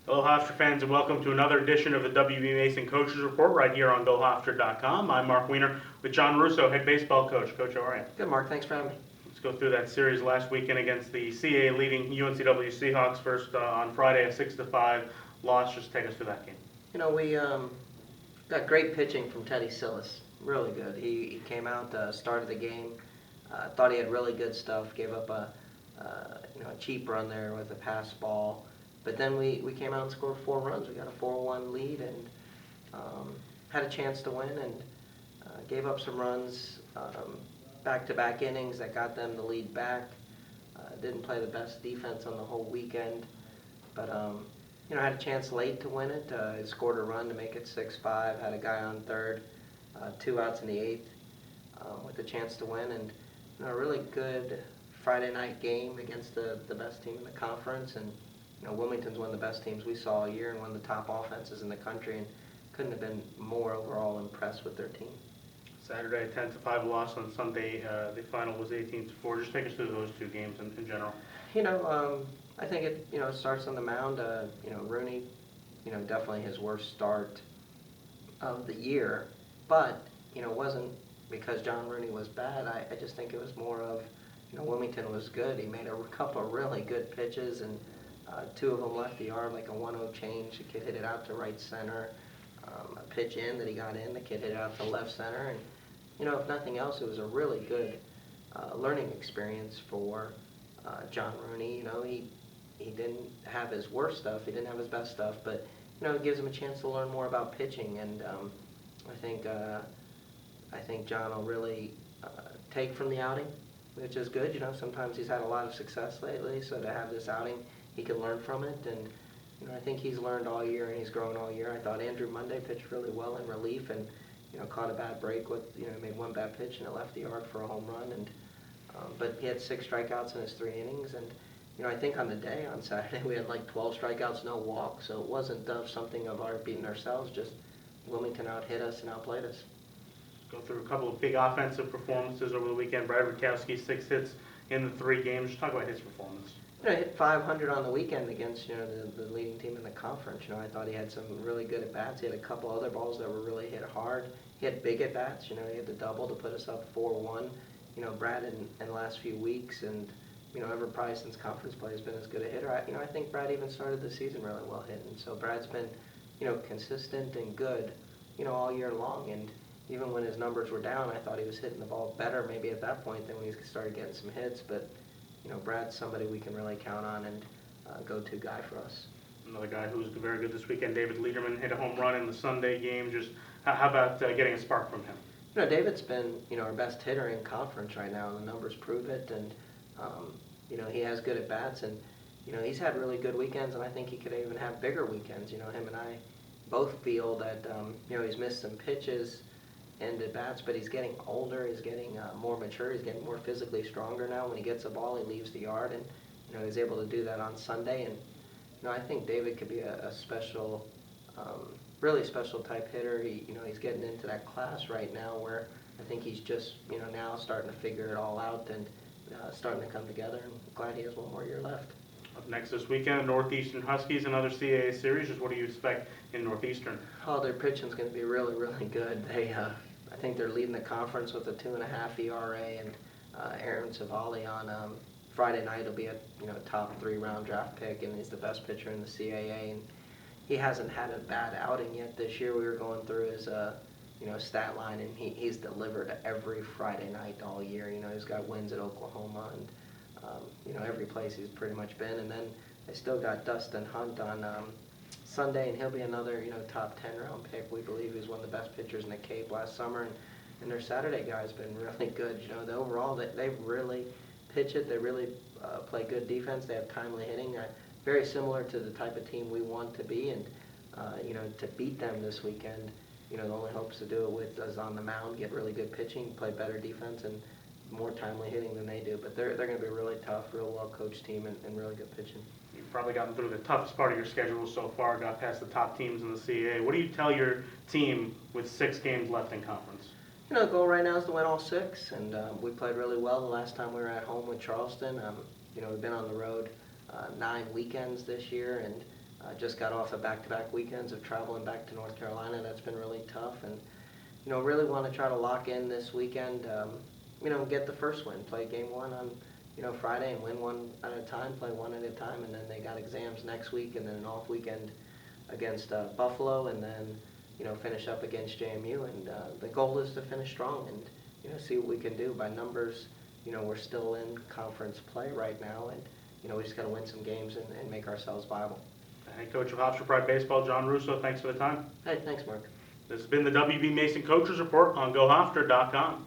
Hello, Hofstra fans, and welcome to another edition of the WB Mason Coaches Report right here on GoHofstra.com. I'm Mark Weiner with John Russo, head baseball coach. Coach, how are you? Good, Mark. Thanks for having me. Let's go through that series last weekend against the CAA leading UNCW Seahawks. First on Friday, a 6-5 loss. Just take us through that game. You know, we got great pitching from Teddy Sillis. Really good. He came out, started the game. Thought he had really good stuff. Gave up a cheap run there with a pass ball. But then we came out and scored 4 runs. We got a 4-1 lead and had a chance to win and gave up some runs, back-to-back innings that got them the lead back. Didn't play the best defense on the whole weekend, but had a chance late to win it. Scored a run to make it 6-5. Had a guy on third, 2 outs in the 8th, with a chance to win, and a really good Friday night game against the best team in the conference. And Wilmington's one of the best teams we saw all year and one of the top offenses in the country, and couldn't have been more overall impressed with their team. Saturday, 10-5 loss. On Sunday, the final was 18-4. Just take us through those two games in general. I think it starts on the mound. Rooney, definitely his worst start of the year, but it wasn't because John Rooney was bad. I just think it was more of Wilmington was good. He made a couple of really good pitches, and 2 of them left the yard, like a 1-0 change. The kid hit it out to right center. A pitch in that he got in, the kid hit it out to left center, and if nothing else, it was a really good learning experience for John Rooney. He didn't have his worst stuff, he didn't have his best stuff, but it gives him a chance to learn more about pitching, and I think John will really take from the outing, which is good. Sometimes he's had a lot of success lately, so to have this outing, he can learn from it, and I think he's learned all year and he's grown all year. I thought Andrew Monday pitched really well in relief and caught a bad break with made one bad pitch and it left the yard for a home run, and but he had 6 strikeouts in his 3 innings, and I think on the day on Saturday we had like 12 strikeouts, no walks, so it wasn't something of our beating ourselves, just Wilmington out-hit us and outplayed us. Go through a couple of big offensive performances over the weekend. Brad Rutkowski, 6 hits in the 3 games. Just talk about his performance. Hit 500 on the weekend against the leading team in the conference. I thought he had some really good at bats. He had a couple other balls that were really hit hard. He had big at bats. He had the double to put us up 4-1. Brad in the last few weeks and ever probably since conference play has been as good a hitter. I think Brad even started the season really well hitting. So Brad's been consistent and good all year long. And even when his numbers were down, I thought he was hitting the ball better maybe at that point than when he started getting some hits. But Brad's somebody we can really count on and go-to guy for us. Another guy who was very good this weekend, David Lederman, hit a home run in the Sunday game. Just how about getting a spark from him? David's been our best hitter in conference right now, and the numbers prove it. And he has good at bats, and he's had really good weekends, and I think he could even have bigger weekends. Him and I both feel that he's missed some pitches and at bats, but he's getting older, he's getting more mature, he's getting more physically stronger now. When he gets a ball, he leaves the yard, and he's able to do that on Sunday. And I think David could be a special, really special type hitter. He's getting into that class right now where I think he's just now starting to figure it all out and starting to come together. And I'm glad he has one more year left. Up next this weekend, Northeastern Huskies, another CAA series. Just what do you expect in Northeastern? Oh, their pitching's going to be really, really good. I think they're leading the conference with a 2.5 ERA, and Aaron Savali on Friday night will be a top 3 round draft pick, and he's the best pitcher in the CAA. And he hasn't had a bad outing yet this year. We were going through his stat line, and he's delivered every Friday night all year. He's got wins at Oklahoma and every place he's pretty much been. And then they still got Dustin Hunt on Sunday, and he'll be another top 10 round pick. We believe he's one of the best pitchers in the Cape last summer, and their Saturday guy's been really good. Overall they really pitch it. They really play good defense. They have timely hitting. Very similar to the type of team we want to be, and to beat them this weekend, the only hopes to do it with is on the mound, get really good pitching, play better defense, and more timely hitting than they do. But they're going to be a really tough, real well-coached team and really good pitching. You've probably gotten through the toughest part of your schedule so far, got past the top teams in the CAA. What do you tell your team with 6 games left in conference? The goal right now is to win all 6, and we played really well the last time we were at home with Charleston. We've been on the road 9 weekends this year, and Just got off of back-to-back weekends of traveling back to North Carolina. That's been really tough, and really want to try to lock in this weekend. Get the first win. Play game one on Friday and win one at a time. Play one at a time, and then they got exams next week, and then an off weekend against Buffalo, and then finish up against JMU. And the goal is to finish strong and see what we can do. By numbers, we're still in conference play right now, and we just got to win some games and make ourselves viable. Head coach of Hofstra Pride Baseball, John Russo, thanks for the time. Hey, thanks, Mark. This has been the WB Mason Coaches Report on GoHofstra.com.